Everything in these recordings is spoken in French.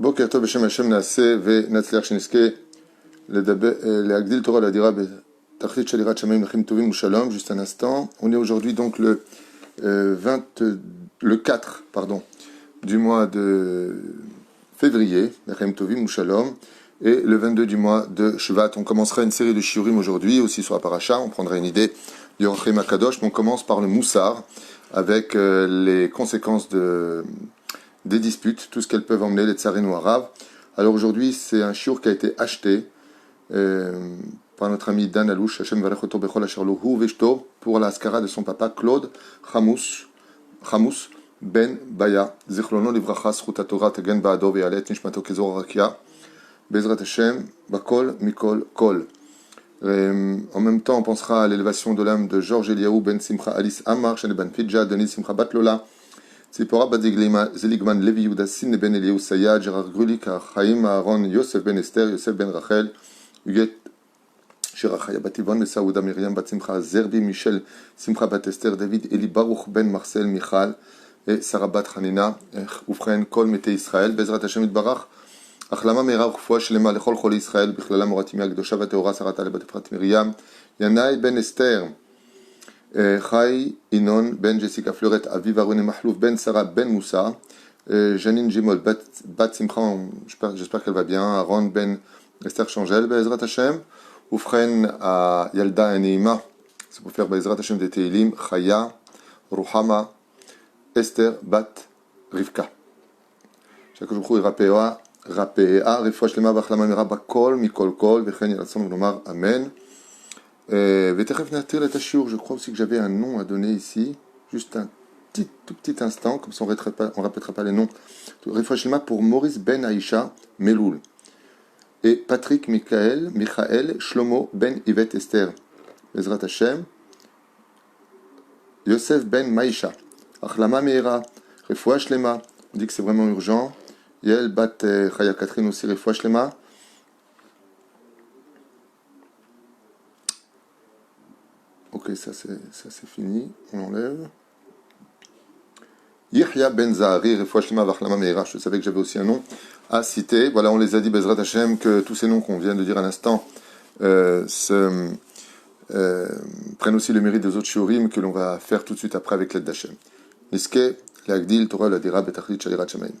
בוקר טוב בשם השם נעשה ונצליח שנזכה להגדיל תורה להדירה בתכלית של יראת שמיים לחיים טובים ושלום. Juste un instant, on est aujourd'hui donc le 4 du mois de février, לחיים טובים ושלום, et le 22 du mois de Shvat. On commencera une série de shiurim aujourd'hui, aussi sur la paracha, on prendra une idée du Orachem Akadosh, mais on commence par le Moussar, avec les conséquences des disputes, tout ce qu'elles peuvent emmener, les tsarin ou arabes. Alors aujourd'hui, c'est un shiur qui a été acheté par notre ami Dan Alouche, Hashem Varechoto Bechol Asher Lohu Veshto, pour la askara de son papa Claude Chamous Ben Baya, Zichrono Livracha, Schuta Torah, Tegen Baado Ve'alet, Nishmato Kezor Rakia, Bezrat Hashem, Bakol Mikol Kol. En même temps, on pensera à l'élévation de l'âme de Georges Eliaou Ben Simcha Alice Amar, Shane Ben Fidja, Denis Simcha Batlola, Tzipora Zeligman Levi Yuda Sin Ben Eliaou Sayad, Gérard Grulik, Chaim Aaron, Yosef Ben Esther, Yosef Ben Rachel, Huguet Shirachaya Bativon, Mesaouda Myriam Bat Simcha, Zerbi Michel Simcha Bat Esther, David Eli Baruch Ben Marcel Michal, et Sarah Bat Hanina, Oufren Kol Mete Israël, Bezrat Hashem Barach. החלמה מהירה ורפואה שלמה לכל חולי ישראל, בכללם מורתימיה הקדושה והטהורה, שרתה לבת אפרת מרים, ינאי בן אסתר, חי ינון בן ג'סיקה פלורט, אביב ארוני מחלוף בן שרה בן מוסה, ז'נין ג'ימול בת שמחה, j'espère qu'elle va bien, אהרון בן אסתר שנג'ל בעזרת השם, ובכן הילדה הנעימה, זה פופר בעזרת השם דתהילים, חיה, רוחמה, אסתר בת רבקה. שהקדוש ברוך הוא ירפאוה, רפאה, רפואה שלמה והחלמה מהירה בכל מכל כל, וכן יהי רצון ונאמר אמן. ותכף נתחיל את השיעור. Je crois aussi que j'avais un nom à donner ici, juste un tout petit instant, comme ça on ne répétera pas les noms. Refouah Shlema pour Maurice Ben Aïcha Meloul et Patrick Michael Shlomo Ben Yvette Esther Bezrat Hashem, Yosef Ben Maïcha Achlama Meira, Refouah Shlema. On dit que c'est vraiment urgent. Yael Bat Chaya Catherine aussi, Refouah Shlema. Ok, ça c'est fini, on enlève. Yihya Ben Zahari, Refouah Shlema Vachlama Meira. Je savais que j'avais aussi un nom à citer. Voilà, on les a dit, Bezrat Hashem, que tous ces noms qu'on vient de dire à l'instant prennent aussi le mérite des autres shiurim que l'on va faire tout de suite après avec l'aide d'Hashem. Niske, L'Agdil, Torah, l'Adira, Betachlit, Shalirat Shamaim.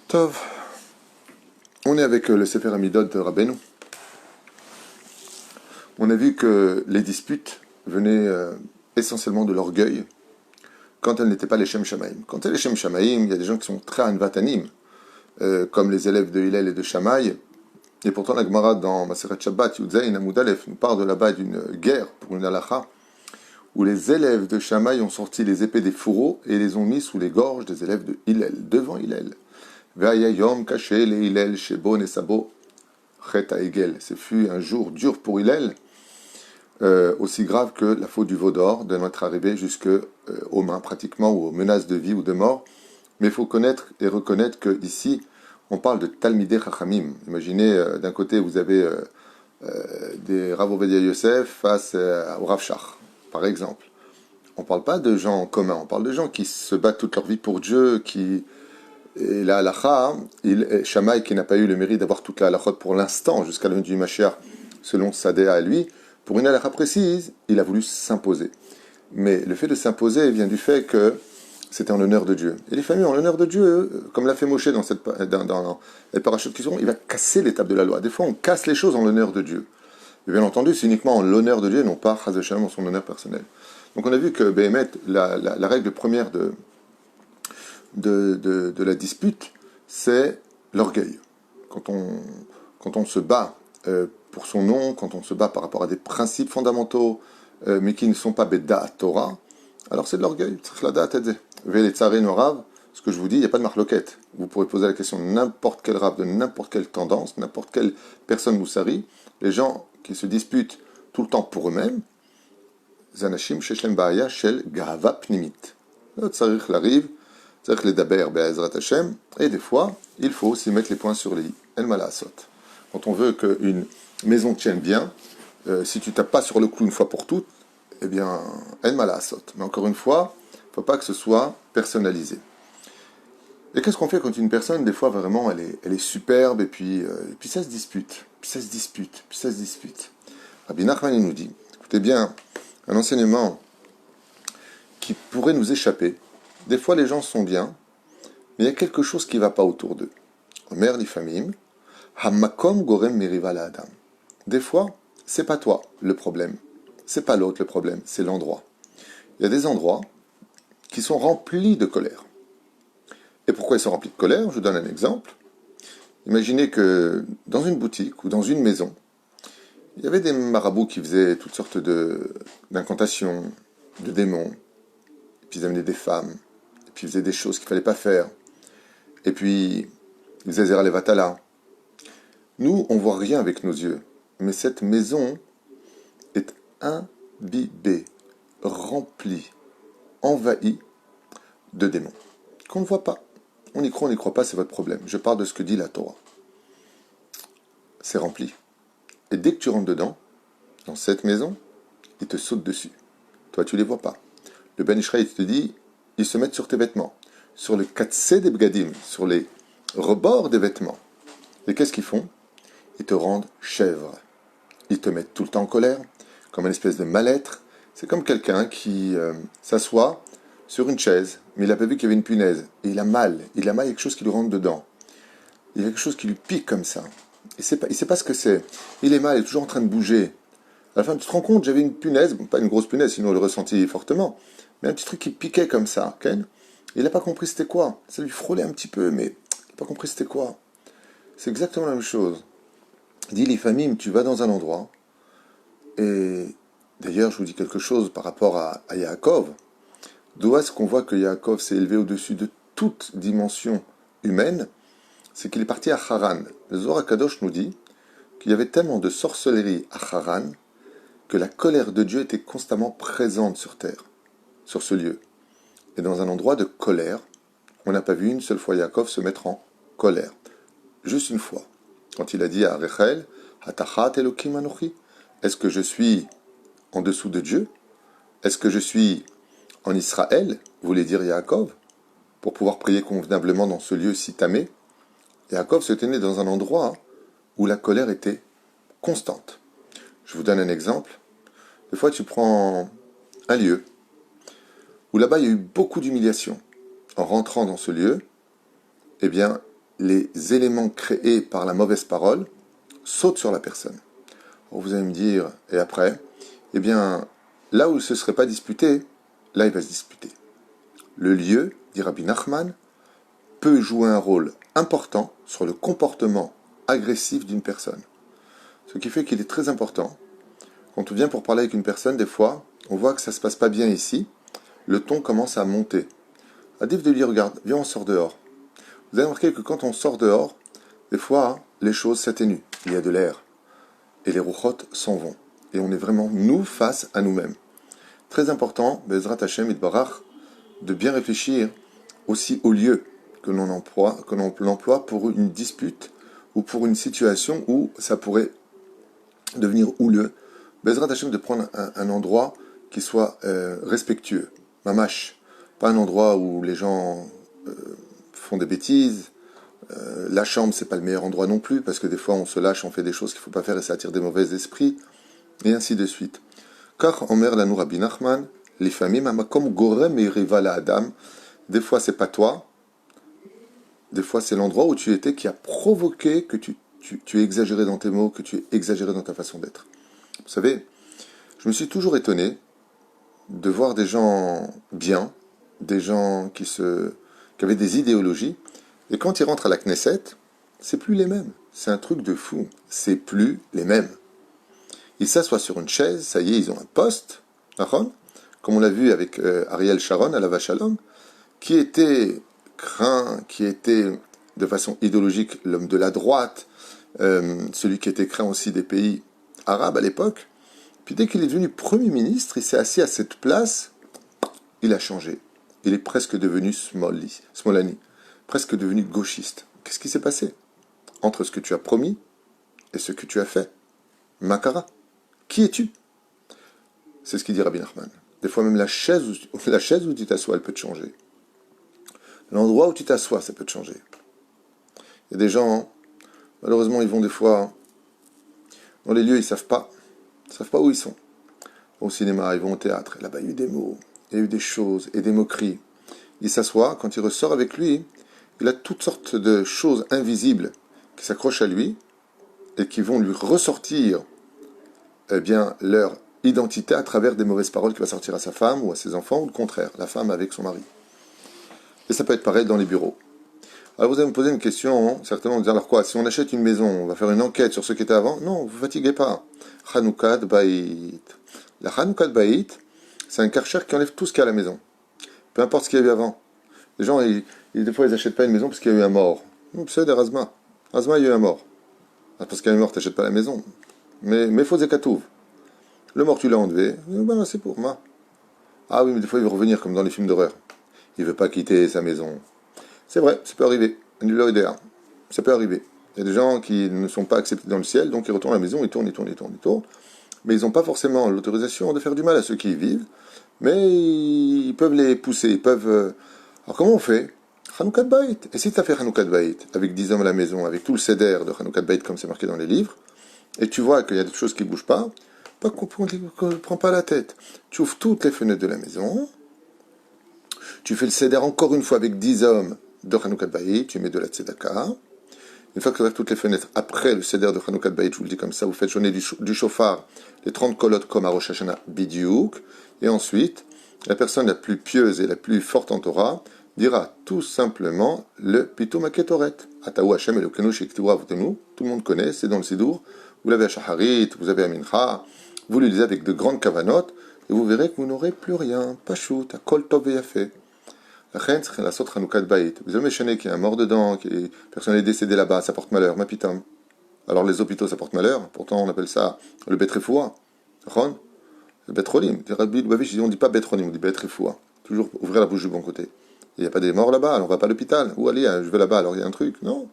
Tov, on est avec le Sefer Amidot de Rabbeinu. On a vu que les disputes venaient essentiellement de l'orgueil quand elles n'étaient pas les Shem Shamaim. Quand elles les Shem Shamaim, il y a des gens qui sont très anvatanim, comme les élèves de Hillel et de Shammai. Et pourtant, la Gemara dans Maseret Shabbat, Yudzaïn Amud Aleph, nous parle de là-bas d'une guerre pour une halakha, où les élèves de Shammai ont sorti les épées des fourreaux et les ont mis sous les gorges des élèves de Hillel, devant Hillel. Ve'ayayom caché les Hillel shebo nesabo chet ha'egel. Ce fut un jour dur pour Hillel, aussi grave que la faute du veau d'or, de notre arrivée jusqu'aux mains pratiquement, ou aux menaces de vie ou de mort. Mais il faut connaître et reconnaître qu'ici, on parle de Talmidei Chachamim. Imaginez, d'un côté, vous avez des Rav Ovadia Yosef face au Rav Shach, par exemple. On ne parle pas de gens en commun, on parle de gens qui se battent toute leur vie pour Dieu, et la halakha, Shammai, qui n'a pas eu le mérite d'avoir toute la halakha pour l'instant, jusqu'à la venue du Mashiach, selon Sadéa à lui, pour une halakha précise, il a voulu s'imposer. Mais le fait de s'imposer vient du fait que c'était en l'honneur de Dieu. Et les familles en l'honneur de Dieu, comme l'a fait Moshe dans les parachutes qui sont, il va casser l'étape de la loi. Des fois, on casse les choses en l'honneur de Dieu. Et bien entendu, c'est uniquement en l'honneur de Dieu, non pas, chas v'shalom, en son honneur personnel. Donc on a vu que, Béhémet, la règle première de la dispute, c'est l'orgueil. Quand on se bat pour son nom, quand on se bat par rapport à des principes fondamentaux, mais qui ne sont pas Bedda Torah, alors c'est de l'orgueil. Ce que je vous dis, il n'y a pas de marloquette. Vous pourrez poser la question de n'importe quel rab, de n'importe quelle tendance, n'importe quelle personne moussari. Les gens qui se disputent tout le temps pour eux-mêmes, Zanashim Sheshlem Ba'aya Shel Gahava Pnimit. Tzarich l'arrive, tzarich les daber be'ezrat Hashem, et des fois, il faut aussi mettre les points sur les i. El malasot. Quand on veut qu'une maison tienne bien, si tu tapes pas sur le clou une fois pour toutes, eh bien, el malasot. Mais encore une fois, il ne faut pas que ce soit personnalisé. Et qu'est-ce qu'on fait quand une personne, des fois, vraiment, elle est superbe, et puis ça se dispute, puis ça se dispute, puis ça se dispute. Rabbi Nachman, il nous dit, écoutez bien, un enseignement qui pourrait nous échapper. Des fois, les gens sont bien, mais il y a quelque chose qui ne va pas autour d'eux. Omer Lifamim, Hamakom Gorem Meriva la Adam. Des fois, c'est pas toi le problème, c'est pas l'autre le problème, c'est l'endroit. Il y a des endroits qui sont remplis de colère. Et pourquoi ils sont remplis de colère? Je vous donne un exemple. Imaginez que dans une boutique ou dans une maison, il y avait des marabouts qui faisaient toutes sortes d'incantations, de démons, et puis ils amenaient des femmes, et puis ils faisaient des choses qu'il ne fallait pas faire, et puis ils faisaient Zera Levatala. Nous, on ne voit rien avec nos yeux, mais cette maison est imbibée, remplie, envahie de démons, qu'on ne voit pas. On y croit, on n'y croit pas, c'est votre problème. Je parle de ce que dit la Torah. C'est rempli. Et dès que tu rentres dedans, dans cette maison, ils te sautent dessus. Toi, tu ne les vois pas. Le Ben Ishraï te dit, ils se mettent sur tes vêtements, sur le katsé des bgadim, sur les rebords des vêtements. Et qu'est-ce qu'ils font? Ils te rendent chèvre. Ils te mettent tout le temps en colère, comme une espèce de mal-être. C'est comme quelqu'un qui s'assoit sur une chaise, mais il n'a pas vu qu'il y avait une punaise. Et il a mal. Il a mal, il y a quelque chose qui lui rentre dedans. Il y a quelque chose qui lui pique comme ça. Il ne sait pas ce que c'est. Il est mal, il est toujours en train de bouger. À la fin, tu te rends compte, j'avais une punaise, bon, pas une grosse punaise, sinon on le ressentit fortement, mais un petit truc qui piquait comme ça. Okay, il n'a pas compris c'était quoi. Ça lui frôlait un petit peu, mais il n'a pas compris c'était quoi. C'est exactement la même chose. Il dit, les familles, tu vas dans un endroit, et d'ailleurs, je vous dis quelque chose par rapport à Yaakov. D'où est-ce qu'on voit que Yaakov s'est élevé au-dessus de toute dimension humaine? C'est qu'il est parti à Haran. Le Zohar HaKadosh nous dit qu'il y avait tellement de sorcellerie à Haran que la colère de Dieu était constamment présente sur terre, sur ce lieu. Et dans un endroit de colère, on n'a pas vu une seule fois Yaakov se mettre en colère. Juste une fois. Quand il a dit à Rachel, Hatachat Elokim Anochi, est-ce que je suis en dessous de Dieu? Est-ce que je suis en Israël, voulait dire Yaakov, pour pouvoir prier convenablement dans ce lieu si tamé? Yaakov se tenait dans un endroit où la colère était constante. Je vous donne un exemple. Des fois, tu prends un lieu où là-bas, il y a eu beaucoup d'humiliation. En rentrant dans ce lieu, eh bien, les éléments créés par la mauvaise parole sautent sur la personne. Alors vous allez me dire, et après? Eh bien, là où il ne se serait pas disputé, là, il va se disputer. Le lieu, dit Rabbi Nachman, peut jouer un rôle important sur le comportement agressif d'une personne. Ce qui fait qu'il est très important. Quand on vient pour parler avec une personne, des fois, on voit que ça ne se passe pas bien ici, le ton commence à monter. Adif de lui dire, regarde, viens, on sort dehors. Vous avez remarqué que quand on sort dehors, des fois, les choses s'atténuent. Il y a de l'air. Et les rouchot s'en vont. Et on est vraiment, nous, face à nous-mêmes. Très important, Bezrat Hashem Itbarach, de bien réfléchir aussi au lieu que l'on emploie pour une dispute ou pour une situation où ça pourrait devenir houleux. Bezrat Hashem de prendre un endroit qui soit respectueux. Mamash. Pas un endroit où les gens font des bêtises. La chambre, c'est pas le meilleur endroit non plus, parce que des fois on se lâche, on fait des choses qu'il ne faut pas faire et ça attire des mauvais esprits, et ainsi de suite. Car Omer Lanou Rabbi Nachman, les familles, comme Gorem et Rival à Adam, des fois c'est pas toi, des fois c'est l'endroit où tu étais qui a provoqué que tu es exagéré dans tes mots, que tu es exagéré dans ta façon d'être. Vous savez, je me suis toujours étonné de voir des gens bien, des gens qui avaient des idéologies, et quand ils rentrent à la Knesset, c'est plus les mêmes. C'est un truc de fou. C'est plus les mêmes. Ils s'assoient sur une chaise, ça y est, ils ont un poste, comme on l'a vu avec Ariel Sharon à la Vachalom, qui était craint, qui était de façon idéologique l'homme de la droite, celui qui était craint aussi des pays arabes à l'époque. Puis dès qu'il est devenu Premier ministre, il s'est assis à cette place, il a changé. Il est presque devenu Smolani, presque devenu gauchiste. Qu'est-ce qui s'est passé entre ce que tu as promis et ce que tu as fait? Makara, qui es-tu? C'est ce qu'il dit Rabbi Nachman. Des fois même la chaise où tu t'assois, elle peut te changer. L'endroit où tu t'assois, ça peut te changer. Il y a des gens, malheureusement, ils vont des fois dans les lieux, ils ne savent pas où ils sont. Au cinéma, ils vont au théâtre. Et là-bas, il y a eu des mots, il y a eu des choses et des moqueries. Il s'assoit, quand il ressort avec lui, il a toutes sortes de choses invisibles qui s'accrochent à lui et qui vont lui ressortir eh bien, leur identité à travers des mauvaises paroles qu'il va sortir à sa femme ou à ses enfants, ou le contraire, la femme avec son mari. Et ça peut être pareil dans les bureaux. Alors vous allez me poser une question, certainement, en disant, alors quoi, si on achète une maison, on va faire une enquête sur ce qui était avant? Non, vous ne vous fatiguez pas. Hanoukat Baït. La Hanoukat Baït, c'est un karcher qui enlève tout ce qu'il y a à la maison. Peu importe ce qu'il y a eu avant. Les gens, des fois, ils n'achètent pas une maison parce qu'il y a eu un mort. C'est des Razma. Razma, il y a eu un mort. Parce qu'il y a eu un mort, tu n'achètes pas la maison. Mais faut zekatouv. Le mort, tu l'as enlevé. Ben, c'est pour moi. Ah oui, mais des fois, il veut revenir comme dans les films d'horreur. Il ne veut pas quitter sa maison. C'est vrai, ça peut arriver. Ça peut arriver. Il y a des gens qui ne sont pas acceptés dans le ciel, donc ils retournent à la maison, ils tournent. Mais ils n'ont pas forcément l'autorisation de faire du mal à ceux qui y vivent. Mais ils peuvent les pousser. Alors comment on fait? Hanoukat Baït. Et si tu as fait Hanoukat Baït, avec 10 hommes à la maison, avec tout le céder de Hanoukat Baït, comme c'est marqué dans les livres, et tu vois qu'il y a des choses qui ne bougent pas, prends pas la tête. Tu ouvres toutes les fenêtres de la maison, tu fais le céder encore une fois avec 10 hommes de Hanoukat Baït, tu mets de la tzedaka. Une fois que tu ouvres toutes les fenêtres, après le céder de Hanoukat Baït, je vous le dis comme ça, vous faites sonner du chauffard, les 30 colottes comme à Rosh Hashanah Bidiouk, et ensuite, la personne la plus pieuse et la plus forte en Torah dira tout simplement le Pitou Maketoret. Ataou Hashem Elokeinu Shektivra Avotenu, tout le monde connaît, c'est dans le Sidour. Vous l'avez à Shaharit, vous avez à Mincha, vous le lisez avec de grandes kavanotes, et vous verrez que vous n'aurez plus rien. Pachout, à Kol Tov Yafé. La reine, c'est la sorte Hanoukat Baït. Vous avez méchané qu'il y a un mort dedans, que personne est décédé là-bas, ça porte malheur, ma pitam. Alors les hôpitaux, ça porte malheur, pourtant on appelle ça le Betrefoua. Le Betrolim. On ne dit pas Betrolim, on dit Betrefoua. Toujours ouvrir la bouche du bon côté. Il n'y a pas des morts là-bas, alors on ne va pas à l'hôpital. Ou allez, je vais là-bas, alors il y a un truc. Non.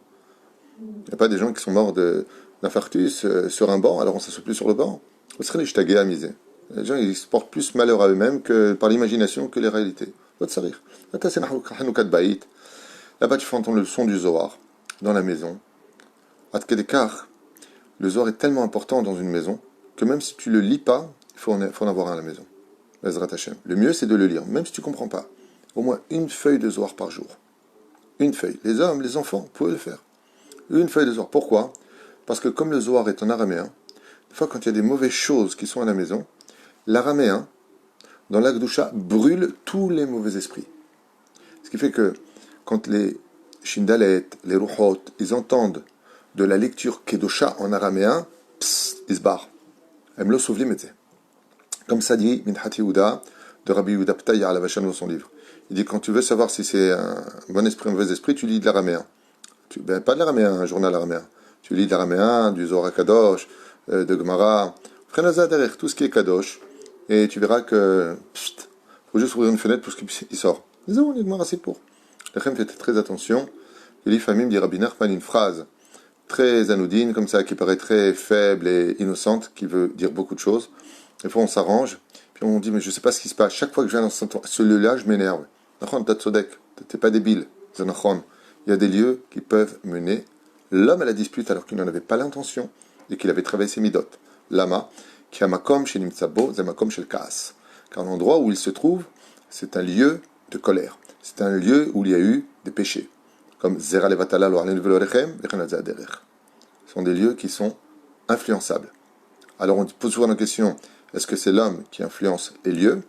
Il n'y a pas des gens qui sont morts d'infarctus sur un banc, alors on ne s'assoit plus sur le banc. Ce serait les shtagés à miser. Les gens, ils se portent plus malheur à eux-mêmes que par l'imagination que les réalités. Là-bas, tu fais entendre le son du Zohar dans la maison. Le Zohar est tellement important dans une maison que même si tu ne le lis pas, il faut en avoir un à la maison. Le mieux, c'est de le lire, même si tu ne comprends pas. Au moins une feuille de Zohar par jour. Une feuille. Les hommes, les enfants, vous pouvez le faire. Une feuille de Zohar. Pourquoi? Parce que comme le Zohar est en araméen, des fois quand il y a des mauvaises choses qui sont à la maison, l'araméen, dans l'Akdoucha, brûle tous les mauvais esprits. Ce qui fait que quand les Shindalet, les Ruchot, ils entendent de la lecture Kedosha en araméen, ils se barrent. Emlo Souvlim était. Comme ça dit Minhat Yehuda, de Rabbi Yehuda Ptaya à la Vachan dans son livre. Il dit quand tu veux savoir si c'est un bon esprit ou un mauvais esprit, tu lis de l'araméen. Pas de l'araméen, un journal araméen. Tu lis de l'araméen, du Zohar Kadosh, de Gemara, Frenaza derrière, tout ce qui est Kadosh, et tu verras que faut juste ouvrir une fenêtre pour qu'il sort. Les Gemara, c'est pour. Lachem, faites très attention. Il Famim dit Rabbi Nachman une phrase très anoudine, comme ça, qui paraît très faible et innocente, qui veut dire beaucoup de choses. Des fois, on s'arrange, puis on dit, mais je ne sais pas ce qui se passe. Chaque fois que je viens dans ce lieu-là, je m'énerve. Nachon, t'as tzodek, t'es pas débile. Zanachon. Il y a des lieux qui peuvent mener l'homme à la dispute alors qu'il n'en avait pas l'intention et qu'il avait travaillé ses midot. Lama, qui a makom chez Nimtsabo, zemakom chez le Kaas. Car l'endroit où il se trouve, c'est un lieu de colère. C'est un lieu où il y a eu des péchés. Comme Zera Levatala, Loarlen Velorechem, Vechanazah Derech. Ce sont des lieux qui sont influençables. Alors on pose souvent la question, est-ce que c'est l'homme qui influence les lieux?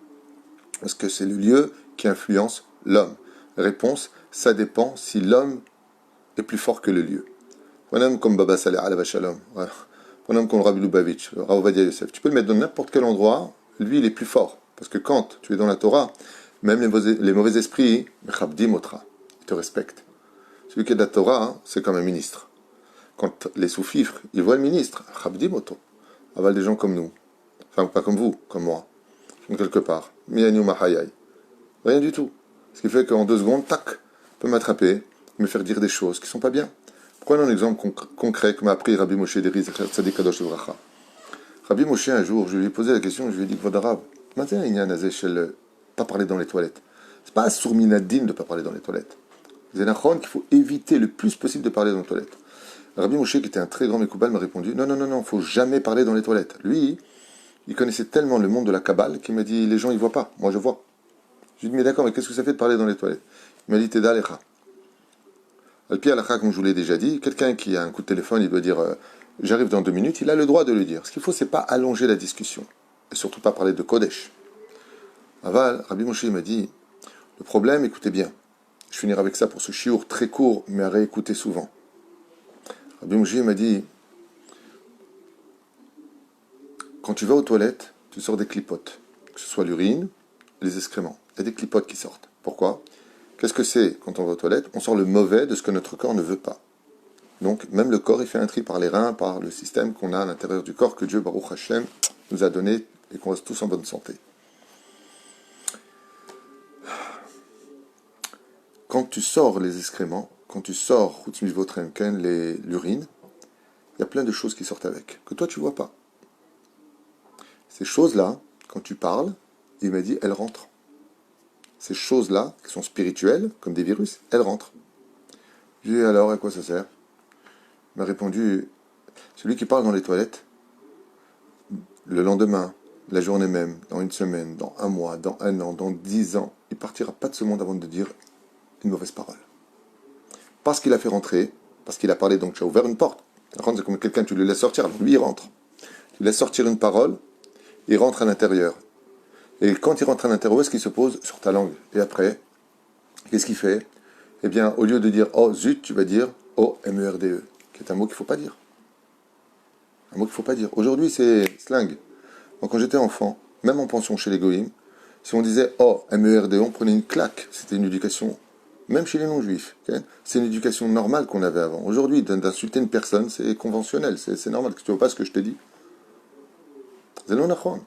Est-ce que c'est le lieu qui influence l'homme? Réponse, ça dépend si l'homme est plus fort que le lieu. Un homme comme Baba Saleh Alav Shalom, un homme comme Rabbi Lubavitch, Rav Ovadia Yosef, tu peux le mettre dans n'importe quel endroit, lui il est plus fort. Parce que quand tu es dans la Torah, même les mauvais esprits, ils te respectent. Celui qui est de la Torah, c'est comme un ministre. Quand les sous-fifres, ils voient le ministre, Chabdimoto, aval des gens comme nous. Enfin, pas comme vous, comme moi. Quelque part. Miyanu Mahayai. Rien du tout. Ce qui fait qu'en 2 secondes, tac, peut m'attraper, me faire dire des choses qui ne sont pas bien. Prenons un exemple concret que m'a appris Rabbi Moshe Deriz, Tzadik Kadosh Livracha. Rabbi Moshe, un jour, je lui ai posé la question, je lui ai dit, Kvod Arav, maintenant il y a un pas parler dans les toilettes. C'est pas sourminadine de ne pas parler dans les toilettes. Zénachon qu'il faut éviter le plus possible de parler dans les toilettes. Rabbi Moshe, qui était un très grand Mekoubal, m'a répondu, non, non, non, non, il ne faut jamais parler dans les toilettes. Lui, il connaissait tellement le monde de la Kabbale qu'il m'a dit, les gens, ils ne voient pas, moi je vois. Je lui ai dit, mais d'accord, mais qu'est-ce que ça fait de parler dans les toilettes? Il m'a dit, Teda Alecha. Al-Pi Alecha, comme je vous l'ai déjà dit, quelqu'un qui a un coup de téléphone, il doit dire, j'arrive dans 2 minutes, il a le droit de le dire. Ce qu'il faut, c'est pas allonger la discussion, et surtout pas parler de Kodesh. Aval, Rabbi Moshe, il m'a dit, le problème, écoutez bien, je finirai avec ça pour ce chiour très court, mais à réécouter souvent. Rabbi Moshe m'a dit, quand tu vas aux toilettes, tu sors des clipotes, que ce soit l'urine, les excréments. Il y a des clipotes qui sortent. Pourquoi? Qu'est-ce que c'est quand on va aux toilettes? On sort le mauvais de ce que notre corps ne veut pas. Donc, même le corps, il fait un tri par les reins, par le système qu'on a à l'intérieur du corps, que Dieu, Baruch Hashem, nous a donné et qu'on reste tous en bonne santé. Quand tu sors les excréments, quand tu sors l'urine, il y a plein de choses qui sortent avec, que toi tu vois pas. Ces choses-là, quand tu parles, il m'a dit, elles rentrent. Ces choses-là, qui sont spirituelles, comme des virus, elles rentrent. Je lui ai dit, alors, à quoi ça sert? Il m'a répondu, celui qui parle dans les toilettes, le lendemain, la journée même, dans 1 semaine, dans 1 mois, dans 1 an, dans 10 ans, il partira pas de ce monde avant de dire une mauvaise parole. Parce qu'il a fait rentrer, parce qu'il a parlé, donc tu as ouvert une porte. C'est comme quelqu'un, tu le laisses sortir, alors lui il rentre. Tu laisses sortir une parole, il rentre à l'intérieur. Et quand il rentre à l'intérieur, où est-ce qu'il se pose? Sur ta langue. Et après, qu'est-ce qu'il fait? Eh bien, au lieu de dire oh zut, tu vas dire oh MERDE, qui est un mot qu'il ne faut pas dire. Un mot qu'il ne faut pas dire. Aujourd'hui, c'est slang. Donc, quand j'étais enfant, même en pension chez les Goïms, si on disait oh MERDE, on prenait une claque. C'était une éducation, même chez les non-juifs. Okay, c'est une éducation normale qu'on avait avant. Aujourd'hui, d'insulter une personne, c'est conventionnel, c'est normal. Tu ne vois pas ce que je te dis? C'est non nachon.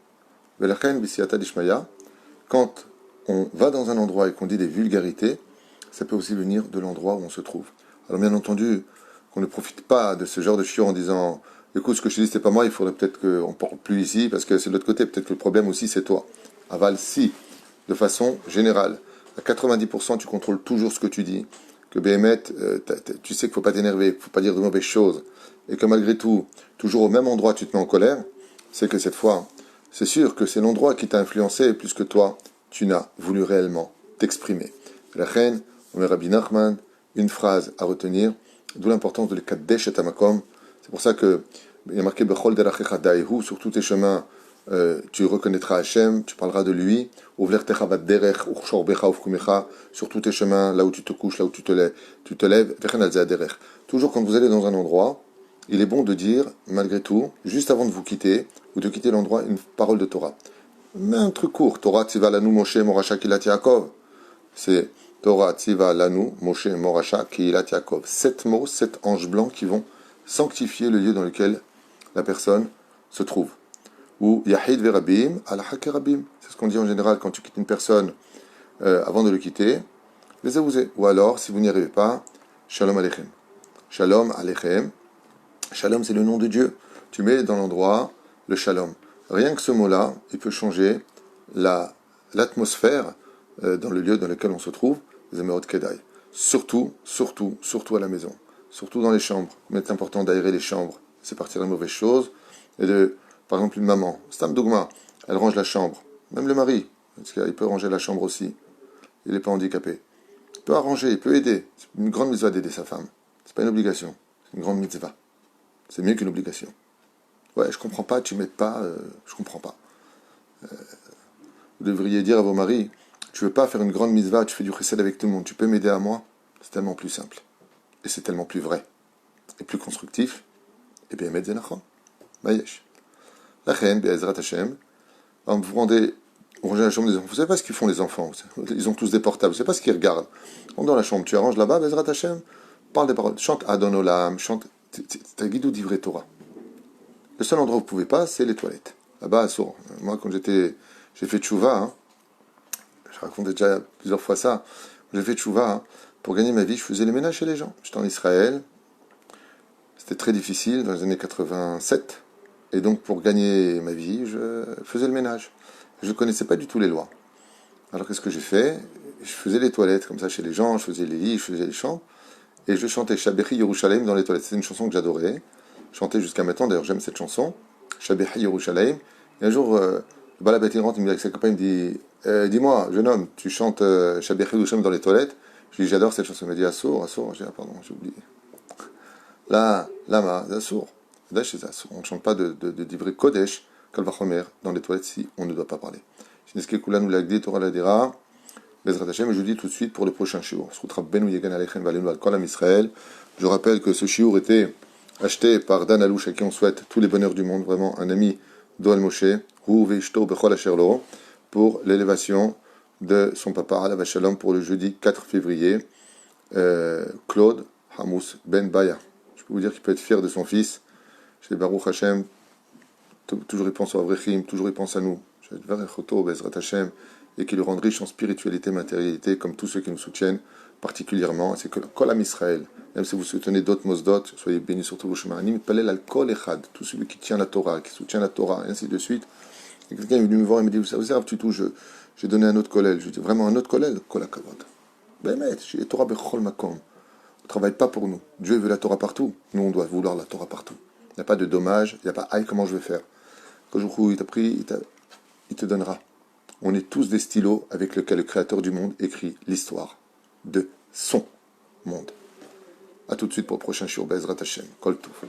Quand on va dans un endroit et qu'on dit des vulgarités, ça peut aussi venir de l'endroit où on se trouve. Alors bien entendu, qu'on ne profite pas de ce genre de chiot en disant écoute, ce que je te dis, c'est pas moi, il faudrait peut-être qu'on ne parle plus ici, parce que c'est de l'autre côté, peut-être que le problème aussi, c'est toi. Aval, si, de façon générale, à 90%, tu contrôles toujours ce que tu dis, que Béhémet, tu sais qu'il ne faut pas t'énerver, qu'il ne faut pas dire de mauvaises choses, et que malgré tout, toujours au même endroit, tu te mets en colère, c'est que cette fois, c'est sûr que c'est l'endroit qui t'a influencé plus que toi, tu n'as voulu réellement t'exprimer. La reine, Rabbi Nachman, une phrase à retenir, d'où l'importance de l'Ekadesh et Amakom. C'est pour ça que il y a marqué Bechol derachecha da'ihu, sur tous tes chemins, tu reconnaîtras Hachem, tu parleras de lui. Uvler techa vat derech, uchshor becha ufkumecha, sur tous tes chemins, là où tu te couches, là où tu te lèves, vechen al derech. Toujours quand vous allez dans un endroit, il est bon de dire, malgré tout, juste avant de vous quitter, ou de quitter l'endroit, une parole de Torah. Mais un truc court, Torah tziva lanu Moshe morasha kilat Yaakov. C'est Torah tziva lanu Moshe morasha kilat Yaakov. 7 mots, 7 anges blancs qui vont sanctifier le lieu dans lequel la personne se trouve. Ou Yahid verabim al hakerabim. C'est ce qu'on dit en général quand tu quittes une personne avant de le quitter. Les aouzés. Ou alors, si vous n'y arrivez pas, Shalom Aleichem. Shalom Aleichem. Shalom, c'est le nom de Dieu. Tu mets dans l'endroit le Shalom. Rien que ce mot-là, il peut changer l'atmosphère dans le lieu dans lequel on se trouve, les Émeraudes Kedai. Surtout à la maison. Surtout dans les chambres. Il est important d'aérer les chambres. C'est partir des mauvaises choses. Et par exemple, une maman, Stam Dougma, elle range la chambre. Même le mari, parce qu'il peut ranger la chambre aussi. Il n'est pas handicapé. Il peut arranger, il peut aider. C'est une grande mitzvah d'aider sa femme. C'est pas une obligation. C'est une grande mitzvah. C'est mieux qu'une obligation. Ouais, je comprends pas, tu m'aides pas, je comprends pas. Vous devriez dire à vos maris, tu veux pas faire une grande mitzvah, tu fais du chesed avec tout le monde, tu peux m'aider à moi? C'est tellement plus simple. Et c'est tellement plus vrai. Et plus constructif. Et bien, mettre zenachon. Bayesh. La reine, Be'ezrat Hashem, vous rangez la chambre des enfants. Vous savez pas ce qu'ils font les enfants. Ils ont tous des portables. Vous savez pas ce qu'ils regardent. On dans la chambre, tu arranges là-bas, Be'ezrat Hashem, parle des paroles. Chante Adon Olam, chante. T'as guidou d'ivrei Torah. Le seul endroit où vous ne pouvez pas, c'est les toilettes. Là-bas, à Sour. Moi, quand j'ai fait tchouva, hein, je racontais déjà plusieurs fois ça, j'ai fait tchouva, hein, pour gagner ma vie, je faisais les ménages chez les gens. J'étais en Israël, c'était très difficile dans les années 87, et donc pour gagner ma vie, je faisais le ménage. Je ne connaissais pas du tout les lois. Alors qu'est-ce que j'ai fait? je faisais les toilettes comme ça chez les gens, je faisais les lits, je faisais les chants, et je chantais Shabechi Yerushalayim dans les toilettes. C'est une chanson que j'adorais, je chantais jusqu'à maintenant, d'ailleurs j'aime cette chanson, Shabechi Yerushalayim. Et un jour, le Balabet il rentre, il me dit avec ses copains, il me dit dis-moi, jeune homme, tu chantes Shabechi Yerushalayim dans les toilettes? Je lui dis j'adore cette chanson. Il me dit Assour, Assour. Je dis ah, pardon, j'ai oublié. Là, Lama, Assour. Kodesh, c'est Assour. On ne chante pas de divrei Kodesh, Kalvachomer, dans les toilettes si on ne doit pas parler. Shineske Kula nous l'a dit, Torah la dira. Bezrat Hashem, je vous dis tout de suite pour le prochain shiur. Je rappelle que ce shiur était acheté par Dan Alouche, à qui on souhaite tous les bonheurs du monde, vraiment un ami d'Oal Moshe, pour l'élévation de son papa, Alav Shalom, pour le jeudi 4 février, Claude Hamous Ben Baya. Je peux vous dire qu'il peut être fier de son fils. Chez Baruch Hashem, toujours il pense au Avrechim, toujours il pense à nous. Et qui le rende riche en spiritualité, matérialité, comme tous ceux qui nous soutiennent particulièrement. C'est que Kolam Israël, même si vous soutenez d'autres mosdot, soyez bénis sur tous vos chemins. Palel al Kol Echad, tout celui qui tient la Torah, qui soutient la Torah, et ainsi de suite. Et quelqu'un est venu me voir et me dit, vous savez, tu touches, j'ai donné un autre kollel. Je dis, vraiment un autre kollel? Kol HaKavod. Ben, j'ai Torah Bechol Makom. On ne travaille pas pour nous. Dieu veut la Torah partout. Nous, on doit vouloir la Torah partout. Il n'y a pas de dommage, il n'y a pas, aïe, comment je vais faire? Quand il t'a pris, il te donnera. On est tous des stylos avec lesquels le Créateur du monde écrit l'histoire de son monde. A tout de suite pour le prochain shiur Bezrat Hashem. Kol Tov.